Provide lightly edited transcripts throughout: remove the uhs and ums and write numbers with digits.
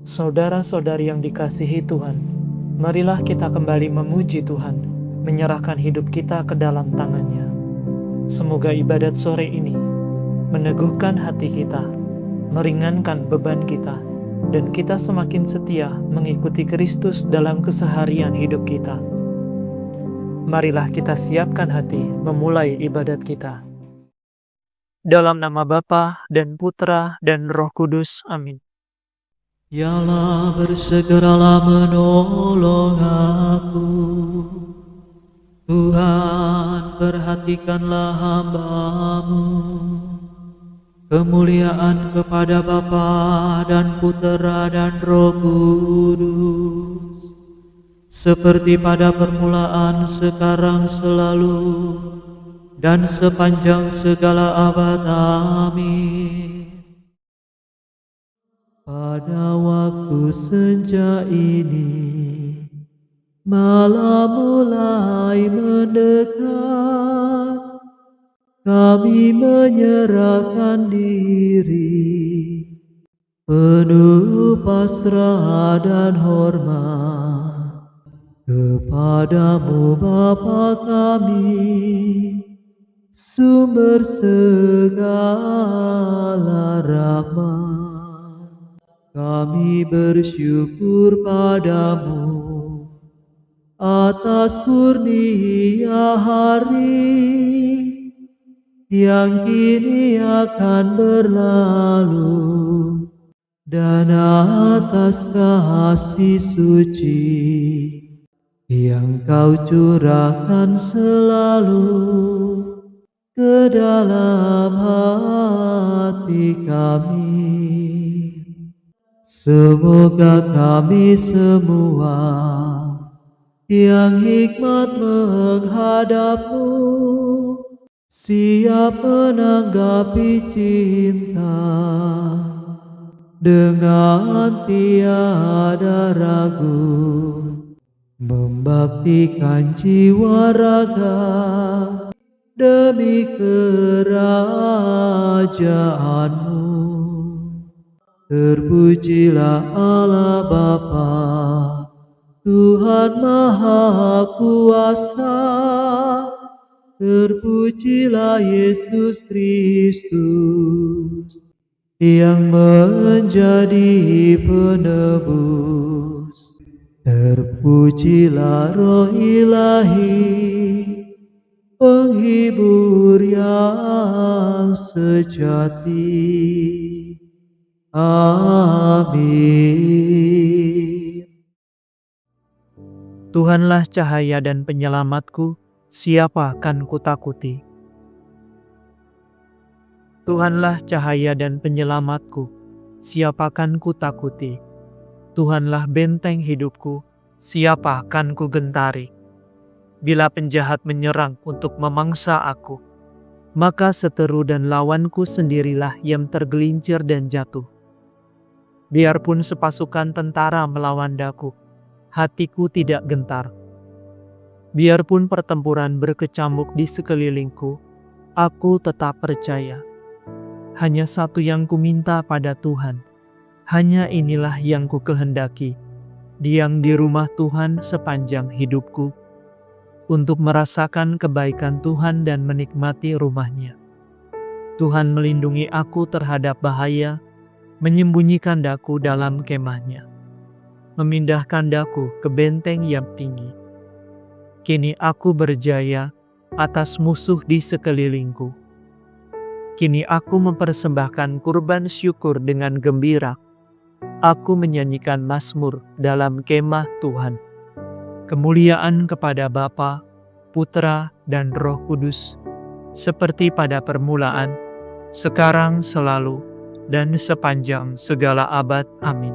Saudara-saudari yang dikasihi Tuhan, marilah kita kembali memuji Tuhan, menyerahkan hidup kita ke dalam tangan-Nya. Semoga ibadat sore ini meneguhkan hati kita, meringankan beban kita, dan kita semakin setia mengikuti Kristus dalam keseharian hidup kita. Marilah kita siapkan hati memulai ibadat kita. Dalam nama Bapa dan Putra dan Roh Kudus. Amin. Ya Allah, bersegeralah menolong aku. Tuhan, perhatikanlah hamba-Mu. Kemuliaan kepada Bapa dan Putera dan Roh Kudus, seperti pada permulaan, sekarang, selalu, dan sepanjang segala abad. Amin. Pada waktu senja ini, malam mulai mendekat, kami menyerahkan diri, penuh pasrah dan hormat kepadamu Bapa kami, sumber segala rahmat. Kami bersyukur padamu atas kurnia hari yang kini akan berlalu, dan atas kasih suci yang Kau curahkan selalu ke dalam hati kami. Semoga kami semua yang hikmat menghadap-Mu siap menanggapi cinta dengan tiada ragu, membaktikan jiwa raga demi kerajaan-Mu. Terpujilah Allah Bapa, Tuhan Maha Kuasa. Terpujilah Yesus Kristus yang menjadi penebus. Terpujilah Roh Ilahi, penghibur yang sejati. Amin. Tuhanlah cahaya dan penyelamatku, siapa akan kutakuti? Tuhanlah cahaya dan penyelamatku, siapa akan kutakuti? Tuhanlah benteng hidupku, siapa akan kugentari? Bila penjahat menyerang untuk memangsa aku, maka seteru dan lawanku sendirilah yang tergelincir dan jatuh. Biarpun sepasukan tentara melawan daku, hatiku tidak gentar. Biarpun pertempuran berkecamuk di sekelilingku, aku tetap percaya. Hanya satu yang kuminta pada Tuhan, hanya inilah yang ku kehendaki, diam di rumah Tuhan sepanjang hidupku, untuk merasakan kebaikan Tuhan dan menikmati rumah-Nya. Tuhan melindungi aku terhadap bahaya, menyembunyikan daku dalam kemah-Nya, memindahkan daku ke benteng yang tinggi. Kini aku berjaya atas musuh di sekelilingku. Kini aku mempersembahkan kurban syukur dengan gembira. Aku menyanyikan mazmur dalam kemah Tuhan. Kemuliaan kepada Bapa, Putra, dan Roh Kudus, seperti pada permulaan, sekarang, selalu, dan sepanjang segala abad. Amin.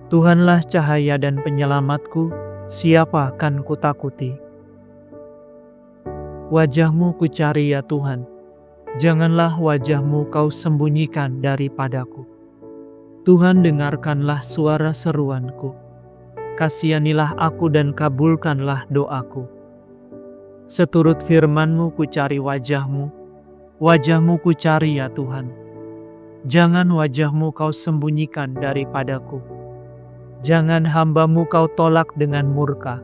Tuhanlah cahaya dan penyelamatku, siapa akan kutakuti? Wajah-Mu kucari ya Tuhan, janganlah wajah-Mu Kau sembunyikan daripadaku. Tuhan, dengarkanlah suara seruanku. Kasihanilah aku dan kabulkanlah doaku. Seturut firman-Mu kucari wajah-Mu, wajah-Mu kucari ya Tuhan. Jangan wajah-Mu Kau sembunyikan daripadaku. Jangan hamba-Mu Kau tolak dengan murka.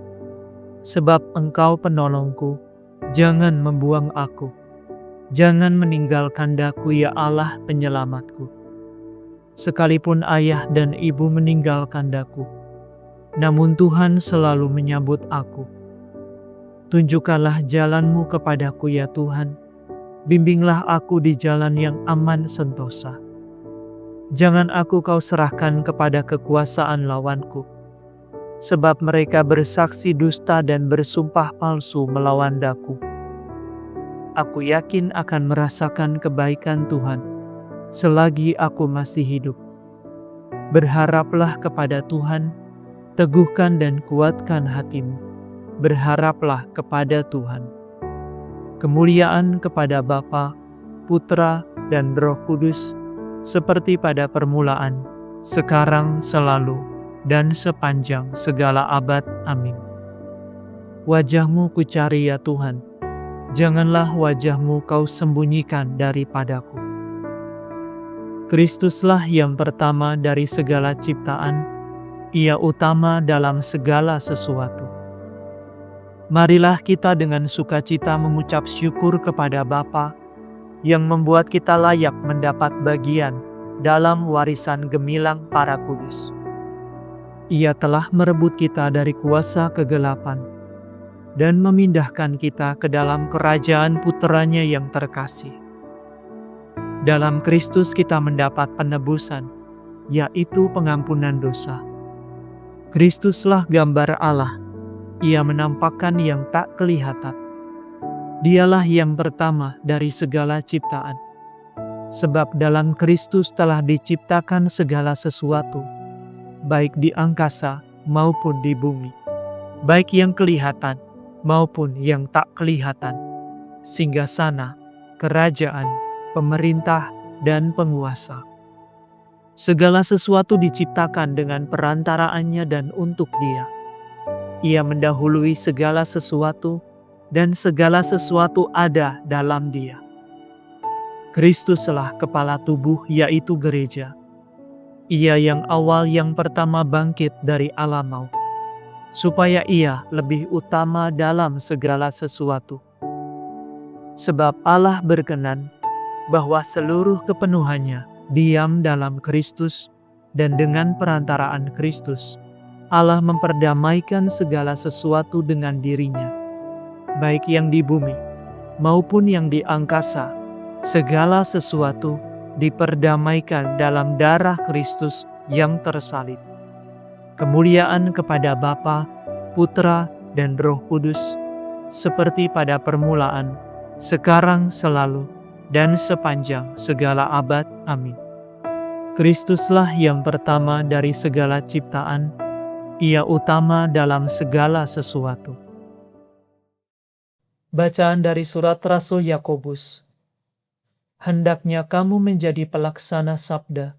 Sebab Engkau penolongku, jangan membuang aku. Jangan meninggalkan daku ya Allah penyelamatku. Sekalipun ayah dan ibu meninggalkan daku, namun Tuhan selalu menyambut aku. Tunjukkanlah jalan-Mu kepadaku ya Tuhan. Bimbinglah aku di jalan yang aman sentosa. Jangan aku Kau serahkan kepada kekuasaan lawanku. Sebab mereka bersaksi dusta dan bersumpah palsu melawan daku. Aku yakin akan merasakan kebaikan Tuhan selagi aku masih hidup. Berharaplah kepada Tuhan, teguhkan dan kuatkan hatimu. Berharaplah kepada Tuhan. Kemuliaan kepada Bapa, Putra, dan Roh Kudus, seperti pada permulaan, sekarang, selalu, dan sepanjang segala abad. Amin. Wajah-Mu kucari ya Tuhan, janganlah wajah-Mu Kau sembunyikan daripadaku. Kristuslah yang pertama dari segala ciptaan, Ia utama dalam segala sesuatu. Marilah kita dengan sukacita mengucap syukur kepada Bapa yang membuat kita layak mendapat bagian dalam warisan gemilang para kudus. Ia telah merebut kita dari kuasa kegelapan dan memindahkan kita ke dalam kerajaan Putranya yang terkasih. Dalam Kristus kita mendapat penebusan, yaitu pengampunan dosa. Kristuslah gambar Allah. Ia menampakkan yang tak kelihatan. Dialah yang pertama dari segala ciptaan. Sebab dalam Kristus telah diciptakan segala sesuatu, baik di angkasa maupun di bumi, baik yang kelihatan maupun yang tak kelihatan, singgasana, kerajaan, pemerintah, dan penguasa. Segala sesuatu diciptakan dengan perantaraannya dan untuk Dia. Ia mendahului segala sesuatu, dan segala sesuatu ada dalam Dia. Kristuslah kepala tubuh, yaitu gereja. Ia yang awal yang pertama bangkit dari alam maut, supaya Ia lebih utama dalam segala sesuatu. Sebab Allah berkenan bahwa seluruh kepenuhannya diam dalam Kristus, dan dengan perantaraan Kristus, Allah memperdamaikan segala sesuatu dengan dirinya, baik yang di bumi maupun yang di angkasa. Segala sesuatu diperdamaikan dalam darah Kristus yang tersalib. Kemuliaan kepada Bapa, Putra, dan Roh Kudus, seperti pada permulaan, sekarang, selalu, dan sepanjang segala abad. Amin. Kristuslah yang pertama dari segala ciptaan, Ia utama dalam segala sesuatu. Bacaan dari surat Rasul Yakobus. Hendaknya kamu menjadi pelaksana sabda,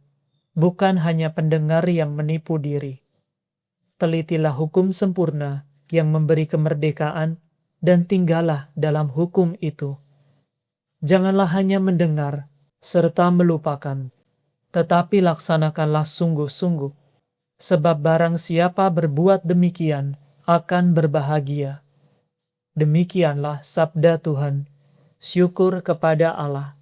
bukan hanya pendengar yang menipu diri. Telitilah hukum sempurna yang memberi kemerdekaan, dan tinggallah dalam hukum itu. Janganlah hanya mendengar serta melupakan, tetapi laksanakanlah sungguh-sungguh, sebab barang siapa berbuat demikian akan berbahagia. Demikianlah sabda Tuhan. Syukur kepada Allah.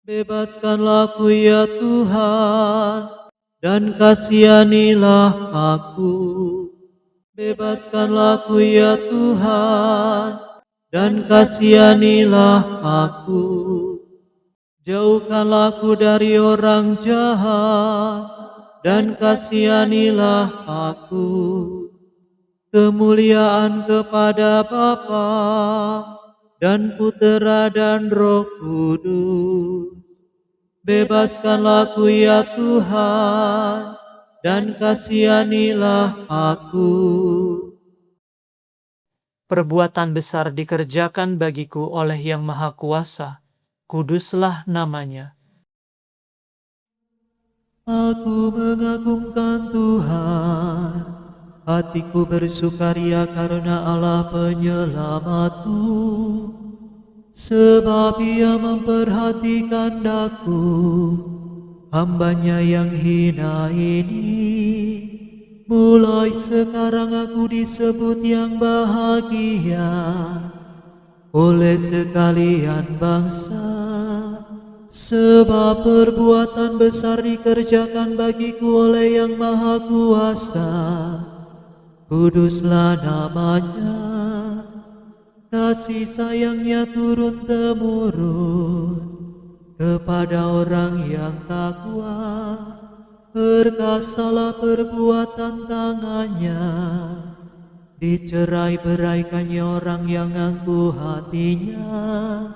Bebaskanlah aku ya Tuhan, dan kasihanilah aku. Bebaskanlah aku ya Tuhan, dan kasihanilah aku. Jauhkanlah aku dari orang jahat, dan kasihanilah aku. Kemuliaan kepada Bapa dan Putera dan Roh Kudus. Bebaskanlah aku ya Tuhan, dan kasihanilah aku. Perbuatan besar dikerjakan bagiku oleh Yang Maha Kuasa, kuduslah namanya. Aku mengagungkan Tuhan, hatiku bersukaria karena Allah penyelamatku, sebab Ia memperhatikan daku, hambanya yang hina ini. Mulai sekarang aku disebut yang bahagia oleh sekalian bangsa, sebab perbuatan besar dikerjakan bagiku oleh Yang Maha Kuasa, kuduslah namanya. Kasih sayangnya turun-temurun kepada orang yang takwa, perkasalah perbuatan tangannya, dicerai-beraikannya orang yang angkuh hatinya,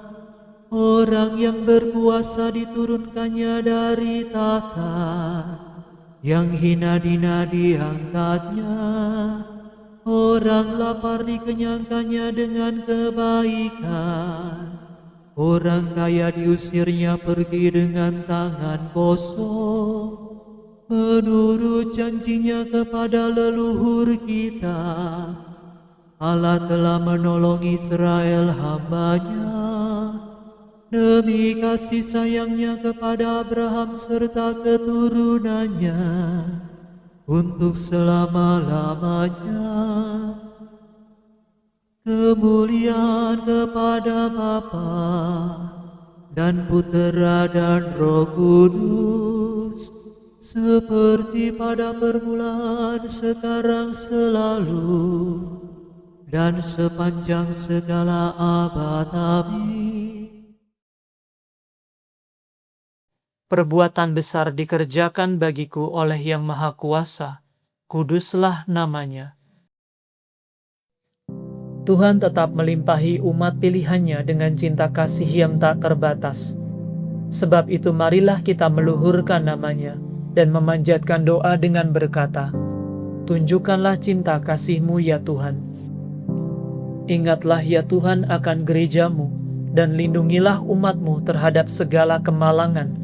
orang yang berkuasa diturunkannya dari tahta, yang hina-dina diangkatnya, orang lapar dikenyangkannya dengan kebaikan, orang kaya diusirnya pergi dengan tangan kosong. Menurut janjinya kepada leluhur kita, Allah telah menolong Israel hambanya, demi kasih sayangnya kepada Abraham serta keturunannya, untuk selama-lamanya. Kemuliaan kepada Bapa dan Putera dan Roh Kudus, seperti pada permulaan, sekarang, selalu, dan sepanjang segala abad. Amin. Perbuatan besar dikerjakan bagiku oleh Yang Maha Kuasa, kuduslah namanya. Tuhan tetap melimpahi umat pilihannya dengan cinta kasih yang tak terbatas. Sebab itu marilah kita meluhurkan namanya dan memanjatkan doa dengan berkata, tunjukkanlah cinta kasih-Mu ya Tuhan. Ingatlah ya Tuhan akan gereja-Mu, dan lindungilah umat-Mu terhadap segala kemalangan.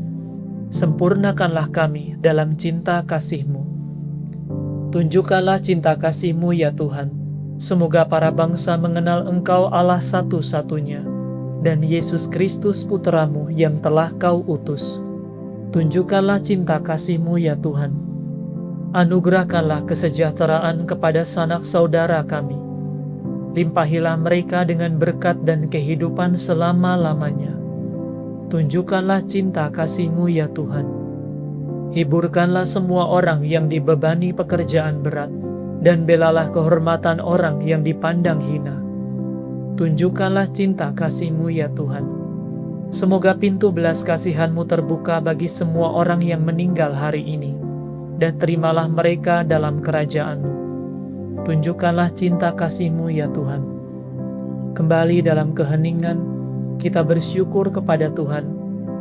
Sempurnakanlah kami dalam cinta kasih-Mu. Tunjukkanlah cinta kasih-Mu ya Tuhan. Semoga para bangsa mengenal Engkau Allah satu-satunya, dan Yesus Kristus Putra-Mu yang telah Kau utus. Tunjukkanlah cinta kasih-Mu ya Tuhan. Anugerahkanlah kesejahteraan kepada sanak saudara kami. Limpahilah mereka dengan berkat dan kehidupan selama-lamanya. Tunjukkanlah cinta kasih-Mu ya Tuhan. Hiburkanlah semua orang yang dibebani pekerjaan berat, dan belalah kehormatan orang yang dipandang hina. Tunjukkanlah cinta kasih-Mu ya Tuhan. Semoga pintu belas kasihan-Mu terbuka bagi semua orang yang meninggal hari ini, dan terimalah mereka dalam kerajaan-Mu. Tunjukkanlah cinta kasih-Mu ya Tuhan. Kembali dalam keheningan, kita bersyukur kepada Tuhan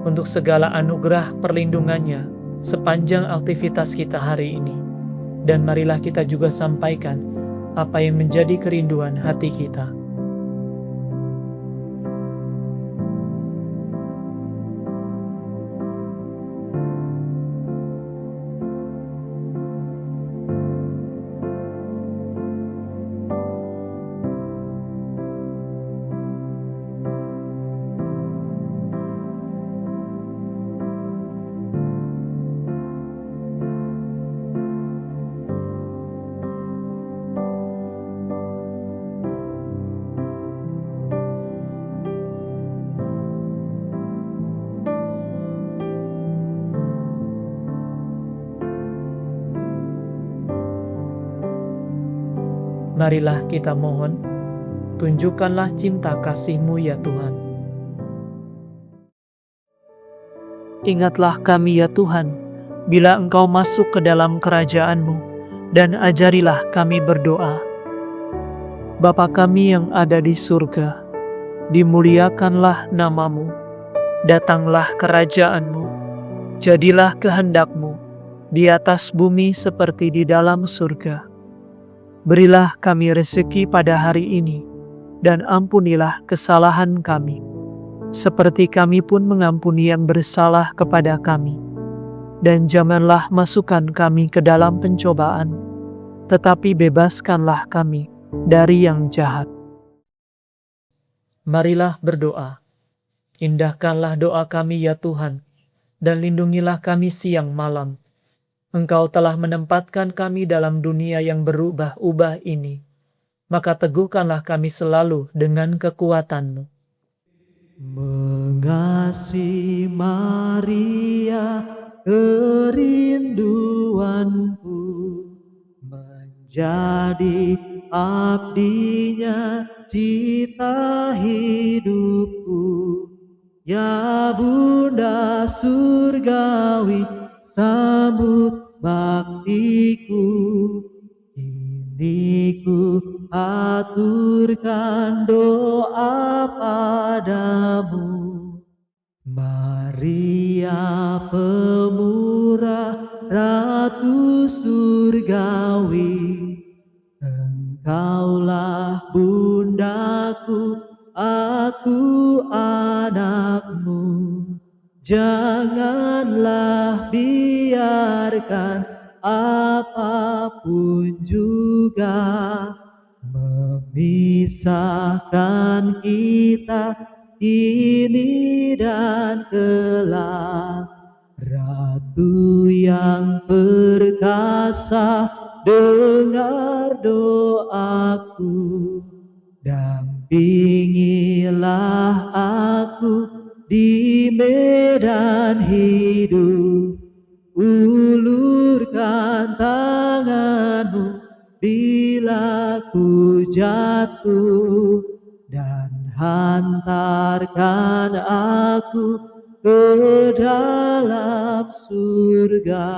untuk segala anugerah perlindungannya sepanjang aktivitas kita hari ini. Dan marilah kita juga sampaikan apa yang menjadi kerinduan hati kita. Marilah kita mohon, tunjukkanlah cinta kasih-Mu ya Tuhan. Ingatlah kami ya Tuhan, bila Engkau masuk ke dalam kerajaan-Mu, dan ajarilah kami berdoa. Bapa kami yang ada di surga, dimuliakanlah nama-Mu, datanglah kerajaan-Mu, jadilah kehendak-Mu, di atas bumi seperti di dalam surga. Berilah kami rezeki pada hari ini, dan ampunilah kesalahan kami, seperti kami pun mengampuni yang bersalah kepada kami. Dan janganlah masukkan kami ke dalam pencobaan, tetapi bebaskanlah kami dari yang jahat. Marilah berdoa. Indahkanlah doa kami ya Tuhan, dan lindungilah kami siang malam. Engkau telah menempatkan kami dalam dunia yang berubah-ubah ini, maka teguhkanlah kami selalu dengan kekuatan-Mu. Mengasihi Maria, kerinduanku, menjadi abdinya cita hidupku. Ya Bunda surgawi, sambut baktiku. Ini ku aturkan doa padamu. Maria pemurah, Ratu surgawi, Engkaulah bundaku, aku anakmu. Janganlah biarkan apapun juga memisahkan kita kini dan kelak. Ratu yang perkasa, dengar doaku, dampingilah aku di medan hidup. Ulurkan tanganmu bila ku jatuh, dan hantarkan aku ke dalam surga.